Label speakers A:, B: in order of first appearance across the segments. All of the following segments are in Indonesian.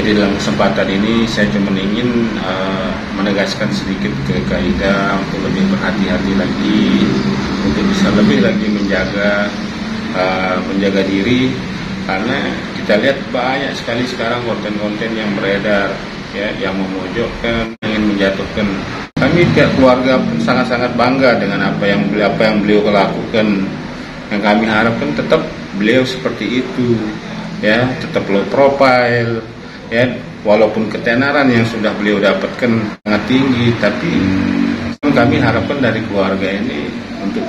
A: Jadi dalam kesempatan ini saya cuma ingin menegaskan sedikit ke Kak untuk lebih berhati-hati lagi, untuk bisa lebih lagi menjaga diri, karena kita lihat banyak sekali sekarang konten-konten yang beredar, ya, yang memojokkan, ingin menjatuhkan. Kami pihak keluarga pun sangat-sangat bangga dengan apa yang beliau lakukan. Yang kami harapkan tetap beliau seperti itu, ya, tetap low profile, ya, walaupun ketenaran yang sudah beliau dapatkan sangat tinggi, tapi kami harapkan dari keluarga ini untuk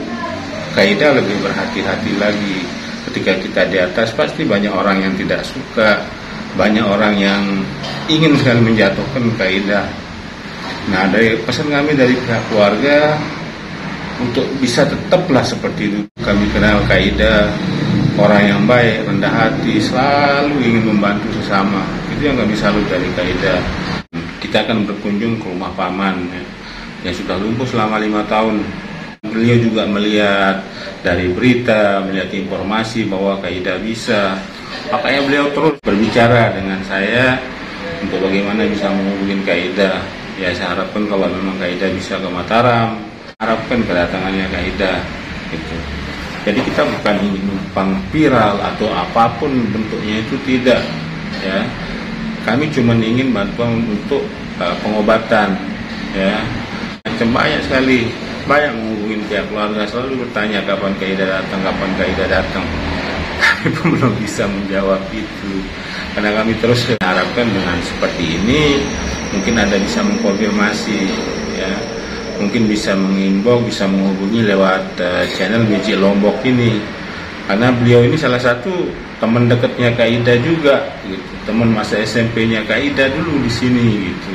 A: Kak Ida lebih berhati-hati lagi. Ketika kita di atas pasti banyak orang yang tidak suka, banyak orang yang ingin sekali menjatuhkan Kak Ida. Nah, dari pesan kami dari pihak keluarga untuk bisa tetaplah seperti itu. Kami kenal Kak Ida orang yang baik, rendah hati, selalu ingin membantu sesama. Itu yang kami salut dari Kak Ida. Kita akan berkunjung ke rumah paman, ya, yang sudah lumpuh selama 5 tahun. Beliau juga melihat dari berita, melihat informasi bahwa Kak Ida bisa. Makanya beliau terus berbicara dengan saya untuk bagaimana bisa menghubungi Kak Ida. Ya, saya harapkan kalau memang Kak Ida bisa ke Mataram, harapkan kedatangannya Kak Ida. Gitu. Jadi kita bukan ingin numpang viral atau apapun bentuknya, itu tidak, ya. Kami cuma ingin bantuan untuk pengobatan, ya. Macam banyak sekali, banyak menghubungi pihak keluarga, selalu bertanya kapan Kak Ida datang, kapan Kak Ida datang. Kami pun belum bisa menjawab itu, karena kami terus harapkan dengan seperti ini mungkin Anda bisa mengkonfirmasi, ya. Mungkin bisa mengimbau, bisa menghubungi lewat channel Magic Lombok ini, karena beliau ini salah satu teman dekatnya Kak Ida juga, gitu. Teman masa SMP-nya Kak Ida dulu di sini, gitu.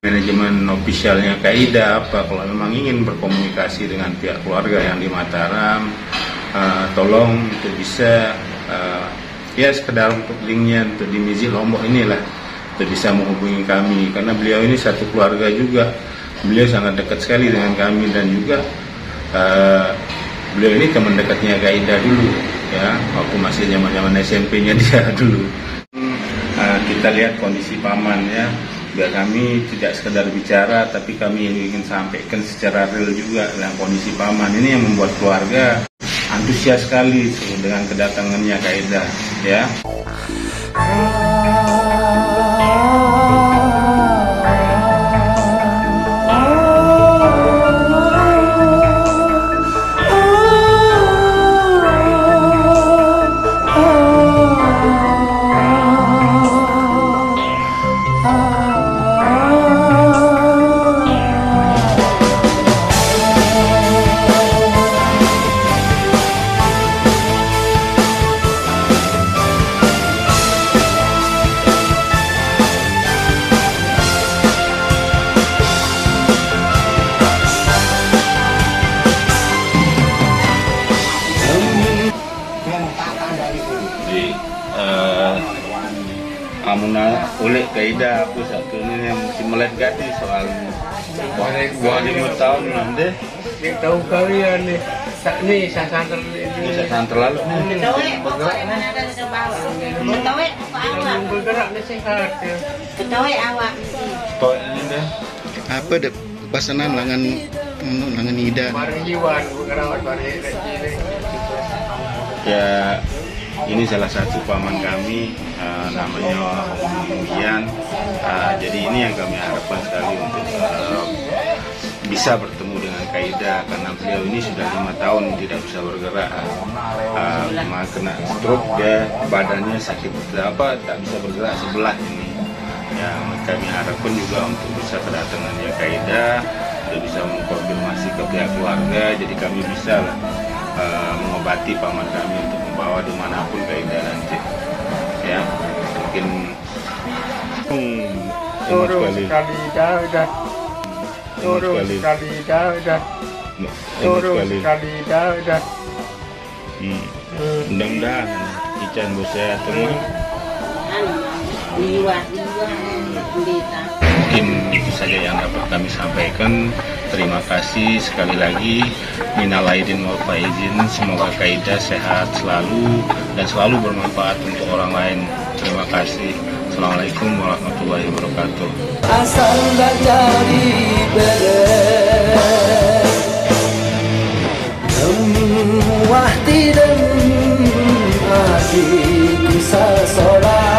A: Manajemen ofisialnya Kak Ida apa, kalau memang ingin berkomunikasi dengan pihak keluarga yang di Mataram, tolong untuk bisa ya sekedar untuk linknya untuk di Magic Lombok inilah, untuk bisa menghubungi kami, karena beliau ini satu keluarga juga. Beliau sangat dekat sekali dengan kami, dan juga beliau ini teman dekatnya Kak Ida dulu, ya, waktu masih zaman SMP-nya dia dulu. Kita lihat kondisi paman, ya, biar kami tidak sekedar bicara, tapi kami ingin sampaikan secara real juga dengan kondisi paman ini yang membuat keluarga antusias sekali dengan kedatangannya Kak Ida, ya. Amuna ulik Kak Ida aku satu ini yang mesti melek gati soal buah 5 tahun nanti.
B: Dia tahu kalian nih, nih saya santer ini.
A: Saya santer lalu nih.
B: Bergerak nih sehat ya.
C: Ketoe awak.
A: Toy ini deh.
D: Apa deh pesanan langan Ida?
B: Mariwan bergerak dari ini.
A: Ya, ini salah satu paman kami, namanya Om Indian. Jadi ini yang kami harapkan sekali untuk bisa bertemu dengan Kak Ida, karena beliau ini sudah 5 tahun tidak bisa bergerak. Kena stroke, dia badannya sakit tak bisa bergerak sebelah ini. Yang kami harapkan juga untuk bisa kedatangannya Kak Ida, untuk bisa mengkonfirmasi ke pihak keluarga, jadi kami bisa mengobati paman kami untuk membawa dimanapun Kak Ida nanti, ya. Mungkin
B: Turun sekali dah, turun sekali dah, turun sekali dah.
A: Mudah-mudahan Ican Bosya semua. Mungkin itu saja yang dapat kami sampaikan. Terima kasih sekali lagi. Minal aidin wal faizin. Semoga Kak Ida sehat selalu dan selalu bermanfaat untuk orang lain. Terima kasih. Assalamualaikum warahmatullahi wabarakatuh.
C: Asal jadi beres wahdi dan hati kisah sholat